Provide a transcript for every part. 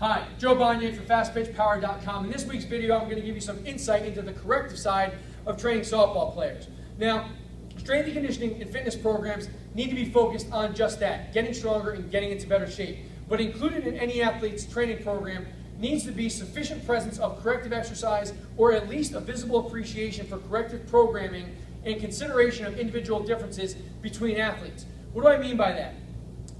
Hi, Joe Bonnier for FastPitchPower.com. In this week's video, I'm going to give you some insight into the corrective side of training softball players. Now, strength and conditioning and fitness programs need to be focused on just that, getting stronger and getting into better shape. But included in any athlete's training program needs to be sufficient presence of corrective exercise or at least a visible appreciation for corrective programming and consideration of individual differences between athletes. What do I mean by that?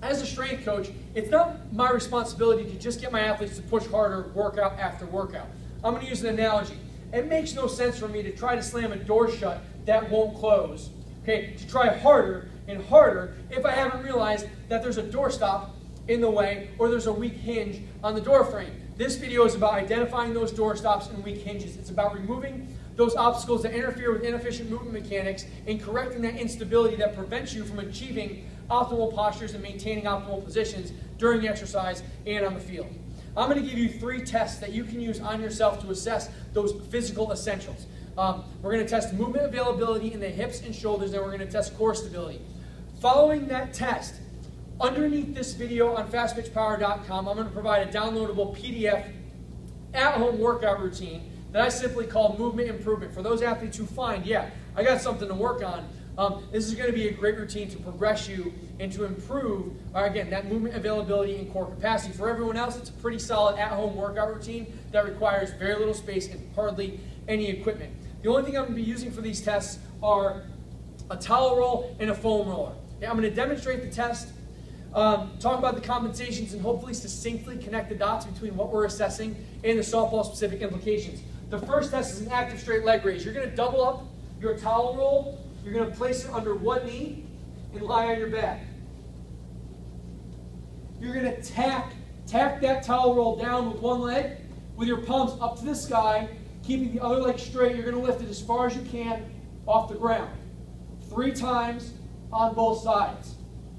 As a strength coach, it's not my responsibility to just get my athletes to push harder workout after workout. I'm going to use an analogy. It makes no sense for me to try to slam a door shut that won't close, okay, to try harder and harder if I haven't realized that there's a doorstop in the way or there's a weak hinge on the door frame. This video is about identifying those doorstops and weak hinges. It's about removing those obstacles that interfere with inefficient movement mechanics and correcting that instability that prevents you from achieving optimal postures and maintaining optimal positions during the exercise and on the field. I'm going to give you 3 tests that you can use on yourself to assess those physical essentials. We're going to test movement availability in the hips and shoulders, and we're going to test core stability. Following that test, underneath this video on FastPitchPower.com, I'm going to provide a downloadable PDF at-home workout routine that I simply call movement improvement. For those athletes who find, yeah, I got something to work on, this is going to be a great routine to progress you and to improve, again, that movement availability and core capacity. For everyone else, it's a pretty solid at-home workout routine that requires very little space and hardly any equipment. The only thing I'm going to be using for these tests are a towel roll and a foam roller. I'm going to demonstrate the test, talk about the compensations, and hopefully succinctly connect the dots between what we're assessing and the softball-specific implications. The first test is an active straight leg raise. You're going to double up your towel roll. You're going to place it under one knee and lie on your back. You're going to tack that towel roll down with one leg with your palms up to the sky, keeping the other leg straight. You're going to lift it as far as you can off the ground. 3 times on both sides.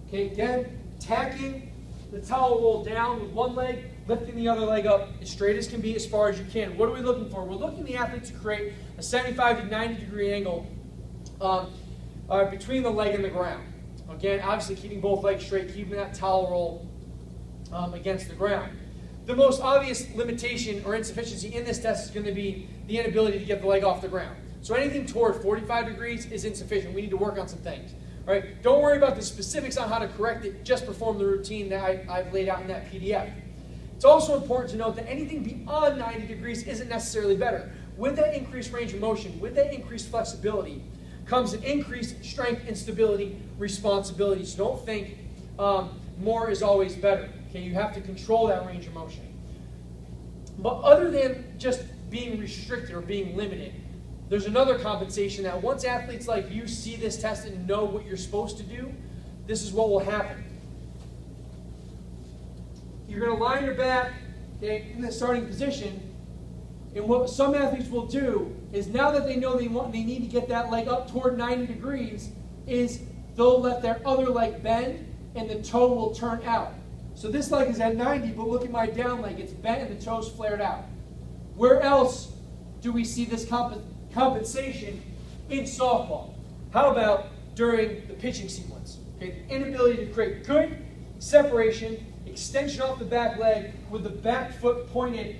Okay, again, tacking the towel roll down with one leg, lifting the other leg up as straight as can be as far as you can. What are we looking for? We're looking the athlete to create a 75 to 90 degree angle between the leg and the ground. Again, obviously keeping both legs straight, keeping that towel roll against the ground. The most obvious limitation or insufficiency in this test is going to be the inability to get the leg off the ground. So anything toward 45 degrees is insufficient. We need to work on some things. All right? Don't worry about the specifics on how to correct it. Just perform the routine that I've laid out in that PDF. It's also important to note that anything beyond 90 degrees isn't necessarily better. With that increased range of motion, with that increased flexibility, comes an increased strength and stability responsibility. So don't think more is always better. Okay, you have to control that range of motion. But other than just being restricted or being limited, there's another compensation that once athletes like you see this test and know what you're supposed to do, this is what will happen. You're going to lie on your back in the starting position, and what some athletes will do is now that they know they need to get that leg up toward 90 degrees, is they'll let their other leg bend and the toe will turn out. So this leg is at 90, but look at my down leg. It's bent and the toe's flared out. Where else do we see this compensation in softball? How about during the pitching sequence? Okay, the inability to create good separation, extension off the back leg with the back foot pointed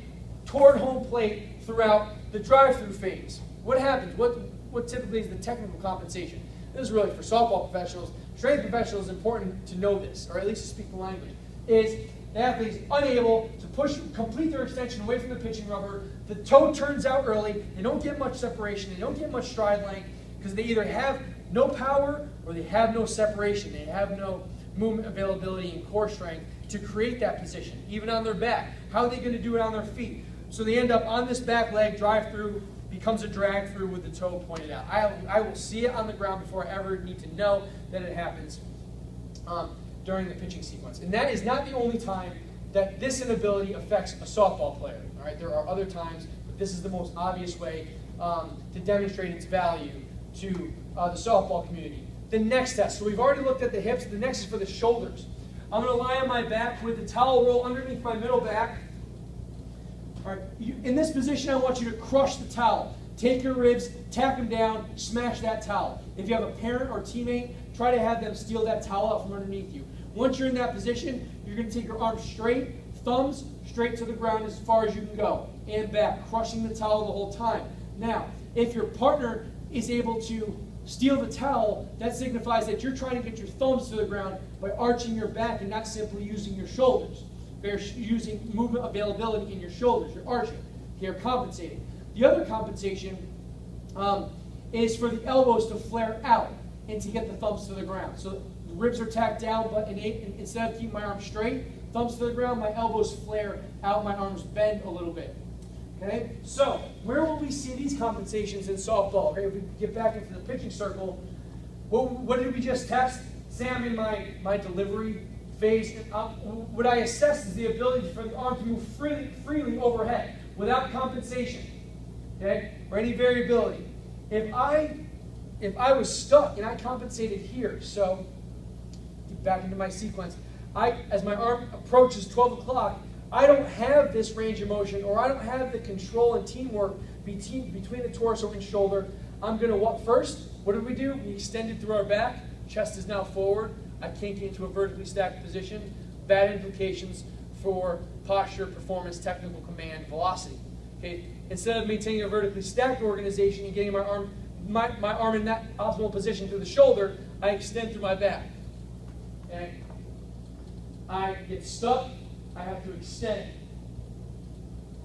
toward home plate throughout the drive-through phase. What happens? What typically is the technical compensation? This is really for softball professionals. Strength professionals, it's important to know this, or at least to speak the language, is the athlete is unable to complete their extension away from the pitching rubber. The toe turns out early. They don't get much separation. They don't get much stride length because they either have no power or they have no separation. They have no movement availability and core strength to create that position, even on their back. How are they going to do it on their feet? So they end up on this back leg, drive through, becomes a drag through with the toe pointed out. I will see it on the ground before I ever need to know that it happens during the pitching sequence. And that is not the only time that this inability affects a softball player. All right, there are other times, but this is the most obvious way to demonstrate its value to the softball community. The next test, so we've already looked at the hips, the next is for the shoulders. I'm going to lie on my back with the towel roll underneath my middle back. All right, in this position, I want you to crush the towel. Take your ribs, tack them down, smash that towel. If you have a parent or teammate, try to have them steal that towel out from underneath you. Once you're in that position, you're going to take your arms straight, thumbs straight to the ground as far as you can go, and back, crushing the towel the whole time. Now, if your partner is able to steal the towel, that signifies that you're trying to get your thumbs to the ground by arching your back and not simply using your shoulders. You're using movement availability in your shoulders. You're arching. You're compensating. The other compensation is for the elbows to flare out and to get the thumbs to the ground. So the ribs are tacked down, but instead of keeping my arms straight, thumbs to the ground, my elbows flare out, my arms bend a little bit. Okay? So, where will we see these compensations in softball? Okay, if we get back into the pitching circle, what did we just test? Say I'm in my delivery phase, and what I assess is the ability for the arm to move freely overhead without compensation, okay, or any variability. If I was stuck and I compensated here, so back into my sequence, as my arm approaches 12 o'clock, I don't have this range of motion, or I don't have the control and teamwork between the torso and shoulder. I'm going to what first? What do? We extended through our back. Chest is now forward. I can't get into a vertically stacked position. Bad implications for posture, performance, technical command, velocity. Okay? Instead of maintaining a vertically stacked organization and getting my arm in that optimal position through the shoulder, I extend through my back. Okay? I get stuck. I have to extend.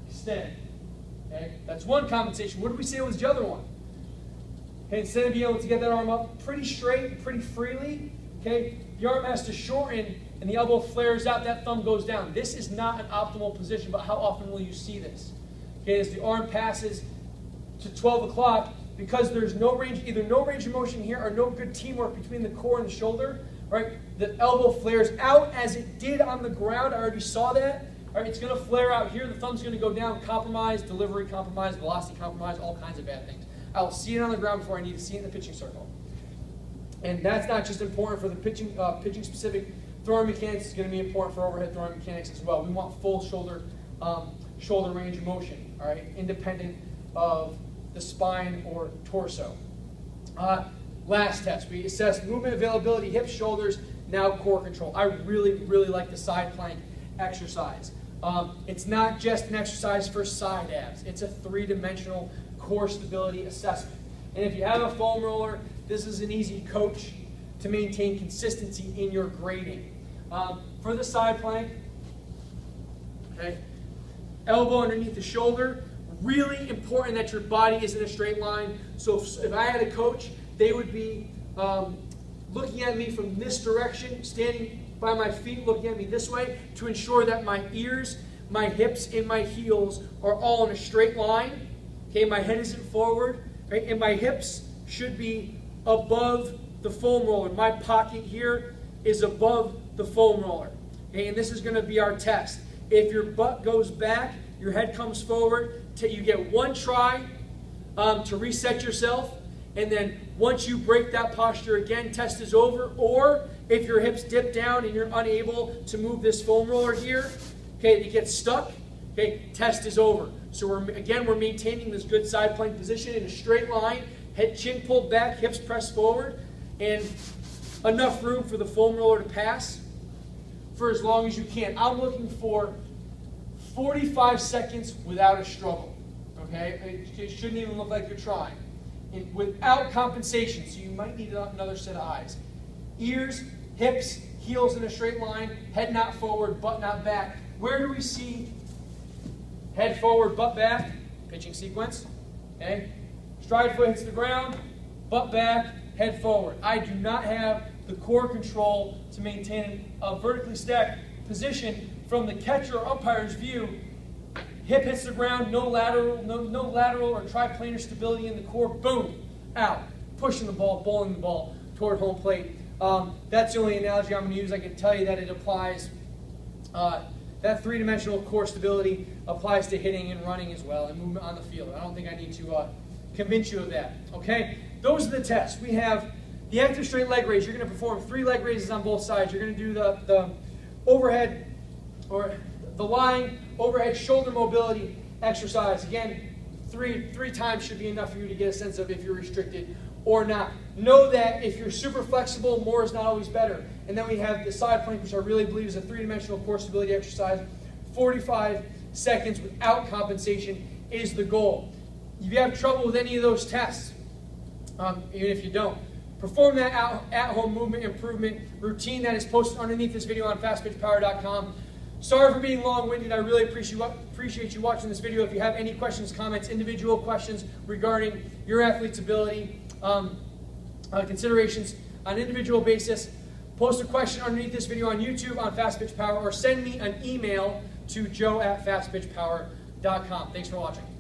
Extend. Okay? That's one compensation. What did we say was the other one? Okay, instead of being able to get that arm up pretty straight and pretty freely, okay, the arm has to shorten and the elbow flares out, that thumb goes down. This is not an optimal position, but how often will you see this? Okay, as the arm passes to 12 o'clock, because there's no range, either no range of motion here or no good teamwork between the core and the shoulder, right? The elbow flares out as it did on the ground. I already saw that. All right, it's going to flare out here. The thumb's going to go down, compromise, delivery compromise, velocity compromise, all kinds of bad things. I will see it on the ground before I need to see it in the pitching circle. And that's not just important for the pitching specific throwing mechanics. It's going to be important for overhead throwing mechanics as well. We want full shoulder range of motion, all right, independent of the spine or torso. Last test, we assessed movement availability, hips, shoulders, now core control. I really, really like the side plank exercise. It's not just an exercise for side abs. It's a three-dimensional core stability assessment. And if you have a foam roller, this is an easy coach to maintain consistency in your grading. For the side plank, okay, elbow underneath the shoulder, really important that your body is in a straight line. So if I had a coach, they would be looking at me from this direction, standing by my feet, looking at me this way, to ensure that my ears, my hips, and my heels are all in a straight line. Okay, my head isn't forward, right? And my hips should be above the foam roller. My pocket here is above the foam roller. Okay, and this is going to be our test. If your butt goes back, your head comes forward, you get one try to reset yourself, and then once you break that posture again, test is over. Or if your hips dip down and you're unable to move this foam roller here, okay, it gets stuck, okay, test is over. So we're maintaining this good side plank position in a straight line, head chin pulled back, hips pressed forward, and enough room for the foam roller to pass for as long as you can. I'm looking for 45 seconds without a struggle. Okay, it shouldn't even look like you're trying. And without compensation, so you might need another set of eyes. Ears, hips, heels in a straight line, head not forward, butt not back. Where do we see head forward, butt back? Pitching sequence. Okay, stride foot hits the ground, butt back, head forward. I do not have the core control to maintain a vertically stacked position from the catcher or umpire's view. Hip hits the ground, no lateral or triplanar stability in the core, boom, out. Pushing the ball, bowling the ball toward home plate. That's the only analogy I'm going to use. I can tell you that it applies, that three-dimensional core stability applies to hitting and running as well, and movement on the field. I don't think I need to convince you of that. Okay, those are the tests. We have the active straight leg raise. You're going to perform 3 leg raises on both sides. You're going to do the overhead, or the lying overhead shoulder mobility exercise. Again, three times should be enough for you to get a sense of if you're restricted or not. Know that if you're super flexible, more is not always better. And then we have the side plank, which I really believe is a three-dimensional core stability exercise. 45 seconds without compensation is the goal. If you have trouble with any of those tests, even if you don't, perform that at-home movement improvement routine that is posted underneath this video on fastpitchpower.com. Sorry for being long-winded. I really appreciate you watching this video. If you have any questions, comments, individual questions regarding your athlete's ability, considerations on an individual basis, post a question underneath this video on YouTube on Fast Pitch Power, or send me an email to joe@fastpitchpower.com. Thanks for watching.